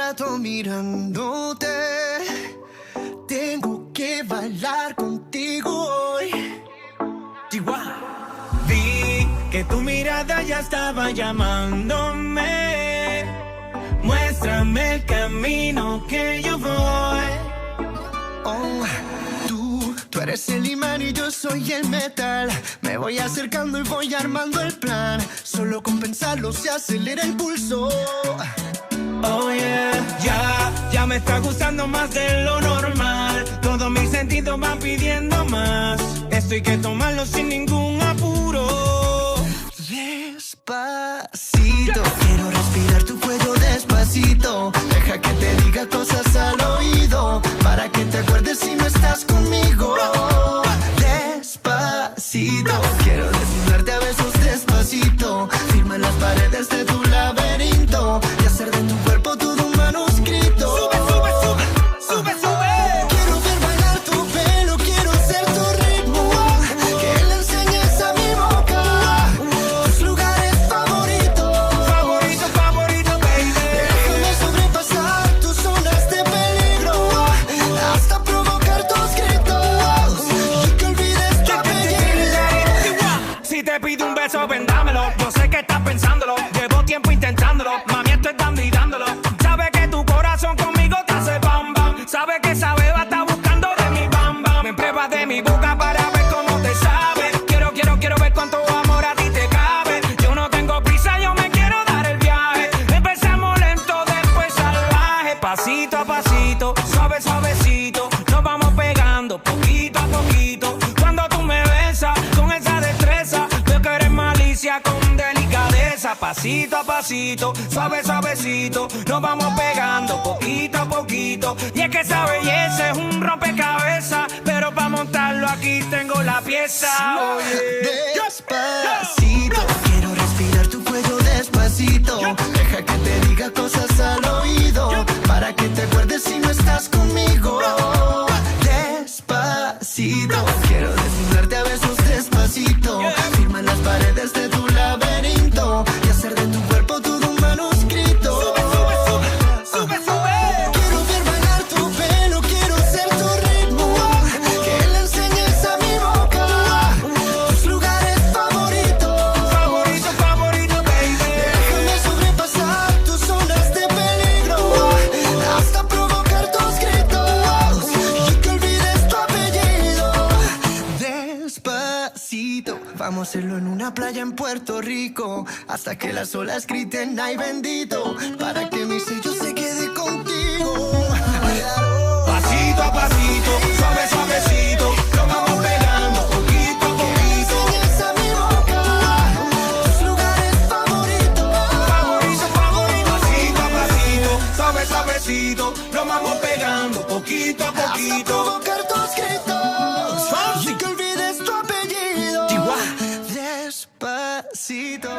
rato mirándote. Tengo que bailar contigo hoy. Chihuahua. Vi que tu mirada ya estaba llamándome. Muéstrame el camino que yo voy. Oh, tú eres el imán y yo soy el metal. Me voy acercando y voy armando el plan. Solo con pensarlo se acelera el pulso. Oh yeah, ya me está gustando más de lo normal. Todos mis sentidos van pidiendo más. Esto hay que tomarlo sin ningún apuro. Despacito, quiero respirar tu cuello despacito. Deja que te diga cosas al oído, para que te acuerdes si no estás conmigo. Despacito, quiero desnudarte a besos despacito. Firma en las paredes de tu laberinto y hacer de tu cuerpo todo un manuscrito. Sube, sube, sube, sube, sube. Quiero ver bailar tu pelo, quiero ser tu ritmo. Que le enseñes a mi boca tus lugares favoritos. Favorito, favorito, baby. Déjame sobrepasar tus zonas de peligro, hasta provocar tus gritos y que olvides tu apellido. Si te pido un beso, vendámelo. Yo sé que estás pensándolo. Llevo tiempo intentándolo. Mami, esto es dando y dándolo. Sabe que tu corazón conmigo te hace bam bam. Sabe que esa beba está buscando de mi bam bam. Me pruebas de mi boca para ver cómo te sabe. Quiero ver cuánto amor a ti te cabe. Yo no tengo prisa, yo me quiero dar el viaje. Empezamos lento, después salvaje. Pasito a pasito, suave, suavecito. Nos vamos pegando poquito a poquito. Cuando tú me besas con esa destreza, veo que eres malicia con delicadeza. Pasito a pasito, suave, suavecito. Nos vamos pegando poquito a poquito. Y es que esa belleza es un rompecabezas, pero para montarlo aquí tengo la pieza. Despacito, quiero respirar tu cuello despacito. Deja que te diga cosas al oído, para que te acuerdes si no estás conmigo. Despacito, quiero desnudarte a besos despacito. Firma en las paredes de tu laberinto y hacer de tu cuerpo todo un manuscrito. Sube, sube, sube, sube, sube. Quiero ver bailar tu pelo, quiero ser tu ritmo. Que le enseñes a mi boca tus lugares favoritos. Favorito, favorito, baby. Déjame sobrepasar tus zonas de peligro, hasta provocar tus gritos y que olvides tu apellido. Despacito, vamos a hacerlo en una playa en Puerto Rico, hasta que las olas griten ay bendito, para que mi sello se quede contigo. Pasito a pasito, suave, suavecito. Nos vamos pegando poquito a Que le poquito. enseñes a mi boca tus lugares favoritos. Favorito, favorito. Pasito a pasito, suave, suavecito. Nos vamos pegando poquito a Hasta poquito. provocar tus gritos y que olvides tu apellido. Chihuahua. Despacito.